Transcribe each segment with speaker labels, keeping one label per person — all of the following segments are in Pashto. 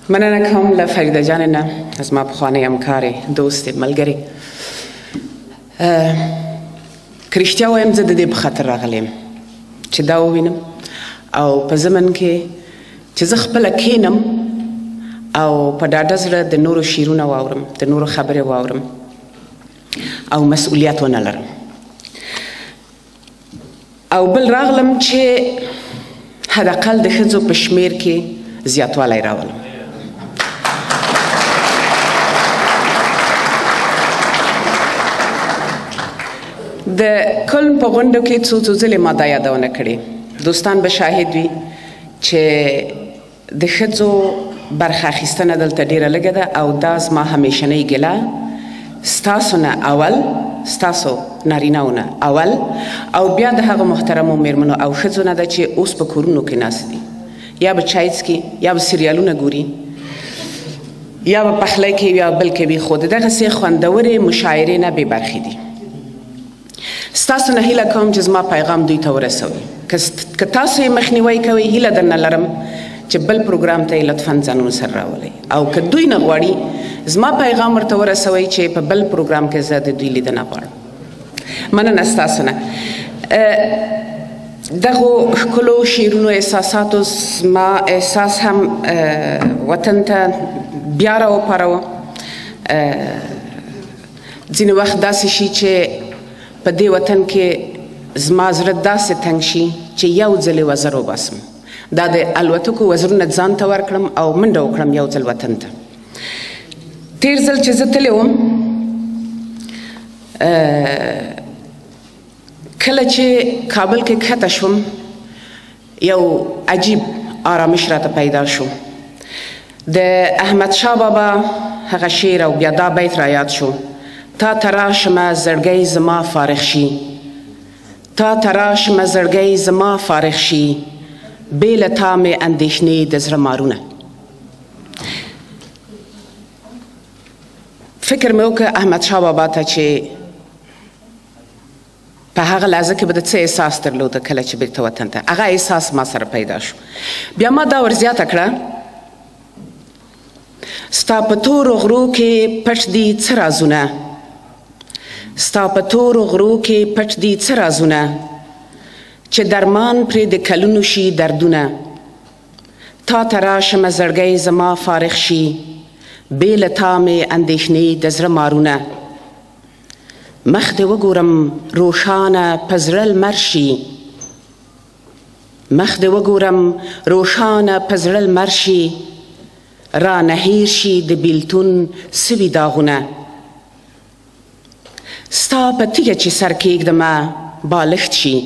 Speaker 1: مننه کوم له فریده جان نه زما پخوانی همکارې دوست ملګرې که رښتیا وایم زه د دې په خاطر راغلی یم چې دا ووینم او په زمن کې چې زه خپله کښېنم او په ډاډه زړه د نورو شعرونه واورم د نورو خبرې واورم او مسؤلیت ونه لرم او بل راغلم چې حداقل د ښځو په شمېر کې زیاتوالی راولم د کلن په غونډو کې څو ځلې ما دا یادونه کړې دوستان به شاهد وي چې د ښځو برخه اخیستنه دلته ډېره لږه ده او دا زما همیشنۍ ګیله ستاسو نه اول ستاسو نارینهو نه اول او بیا د هغو محترمو میرمنو او ښځو نه ده چې اوس په کورونو کې ناست دي یا به چای څکي یا به سریالونه ګوري یا به پخلی کوي یا بل کوي خو د دغسې خوندورې مشاعرې نه بې برخې دي ستاسو نه هیله کوم چې زما پیغام دوی ته ورسوي که تاسو یې مخنیوی کوئ هیله درنه لرم چې بل پروګرام ته یې لطفا ځانونو سره راولئ او که دوی نه غواړي زما پیغام ورته ورسوئ چې په بل پروګرام کې زه د دوی لیدنه غواړم مننه ستاسو نه دغو ښکلو شعرونو احساساتو زما احساس هم وطن ته بیا راوپاروه ځینې وخت داسې شي چې په دې وطن کې زما زړه داسې تنګ شي چې یو ځل یې وزر وباسم دا د الوتکو وزرونه ځان ته ورکړم او منډه وکړم یو ځل وطن ته تیر ځل چې زه تللی وم کله چې کابل کې کښته شوم یو عجیب آرامش راته پیدا شو د احمدشاه بابا هغه شعر او بیا دا بیت رایاد شو تا تراشمه زړګی زما فارغ شي تا تراشمه زړګی زما فارغ شي بې له تا مې اندېښنې د زړه مارونه فکر مې وکړ احمدشاه بابا ته چې په هغه لحظه کې به د څه احساس درلوده کله چې بیرته وطن ته هغه احساس ما سره پیدا شو بیا ما دا ورزیاته کړه ستا په تورو غرو کې پټ دي څه رازونه ستا په تورو غرو کې پټ دي څه رازونه چې درمان پرې د کلونو شي دردونه تا ته راشمه زړګی زما فارغ شي بې له تا مې اندېښنې د زړه مارونه مخ دې وګورم روښانه په زړه لمر شي مخ دې وګورم روښانه په زړه لمر شي رانه هیر شي د بیلتون سوي داغونه ستا په تیږه چې سر کېږدمه بالښت شي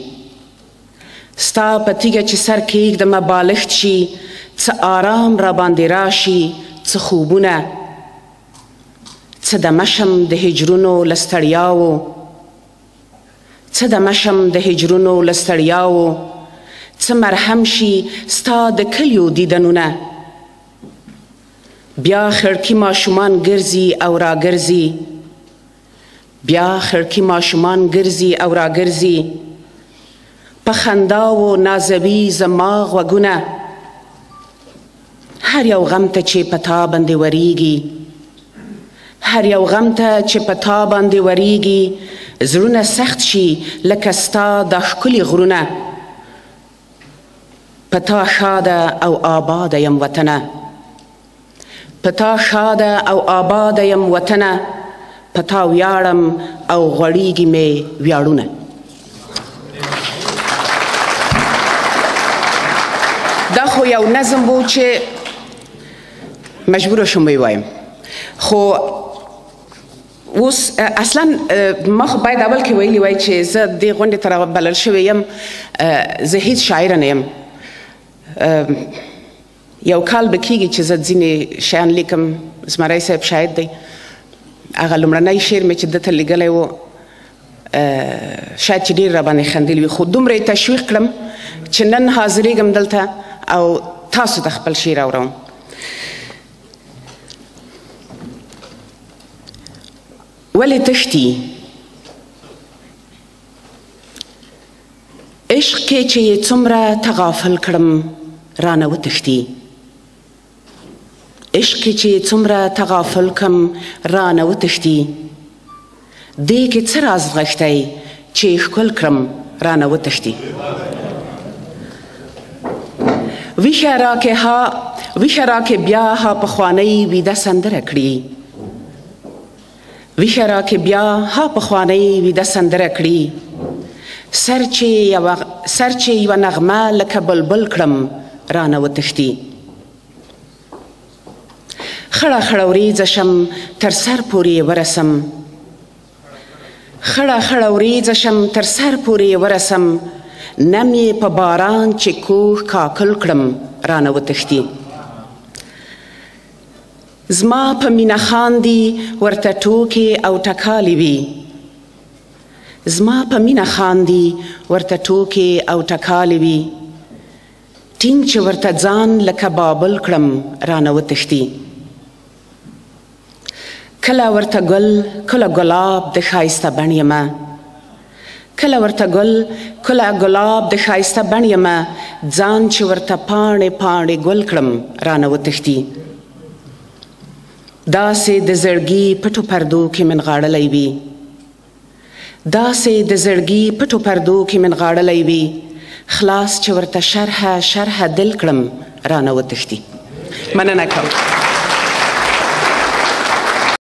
Speaker 1: ستا په تیږه چې سر کېږدمه بالښت شي څه آرام راباندې راشي څه خوبونه څه دمه شم د هجرونو له ستړیاوو څه دمه شم د هجرونو له ستړیاوو څه مرهم شي ستا د کلیو دیدنونه بیا خړکي ماشومان ګرځي او راګرځي بیا خړکي ماشومان ګرځي او راګرځي په خنداو نازوي زما غوږونه هر یو غم ته چې په تا باندې وریږي هر یو غم ته چې په تا باندې وریږي زړونه سخت شي لکه ستا دا ښکلي غرونه په تا ښاده او آباده یم وطنه په تا ښاده او آباده یم وطنه په تا ویاړم او غوړیږي مې ویاړونه دا خو یو نظم و چې مجبوره شوم ووایم خو اوس اصلا ما خو باید اول کې ویلي وای چې زه دې غونډې ته رابلل شوې یم زه هیڅ شاعره نه یم یو کال به کېږي چې زه ځینې شیان لیکم زمری صاحب شاهد دی هغه لومړنی شعر مې چې ده ته لیږلی و شاید چې ډېر راباندې خندلي وي خو دومره یې تشویق کړم چې نن حاضرېږم دلته او تاسو ته خپل شعر اورم ولې تښتي عشق کې چې یې څومره تغافل کړم رانه وتښتي عشق چې څومره تغافل کم رانه وتښتي دې کې څه راز غښتی چې ښکل کړم رانه وتښتي ویښه راکې بیا ها پخوانۍ ویده سندره کړي ویښه راکې بیا ها پخوانۍ ویده سندره کړي سر چې یوه نغمه لکه بلبل کړم رانه وتښتي خړه خړه وریځه شم تر سر پورې ورسم خړه وریځه شم تر سر پورې ورسم نم یې په باران چې کوږ کاکل کړم رانه وتښتي زما په مینه خاندي ورته ټوکې او ټکالې وي زما په مینه خاندي ورته ټوکې او ټکالې وي ټینګ چې ورته ځان لکه بابل کړم رانه وتښتي کله ورته ګل کله ګلاب د ښایسته بڼ یمه کله ورته ګل کله ګلاب د ښایسته بڼ یمه ځان چې ورته پاڼې پاڼې ګل کړم رانه وتښتي داسې د زړګي پټو پردو کې من غاړلی وي داسې د زړګي پټو پردو کې من غاړلی وي خلاص چې ورته شرحه دل کړم رانه وتښتي مننه کوم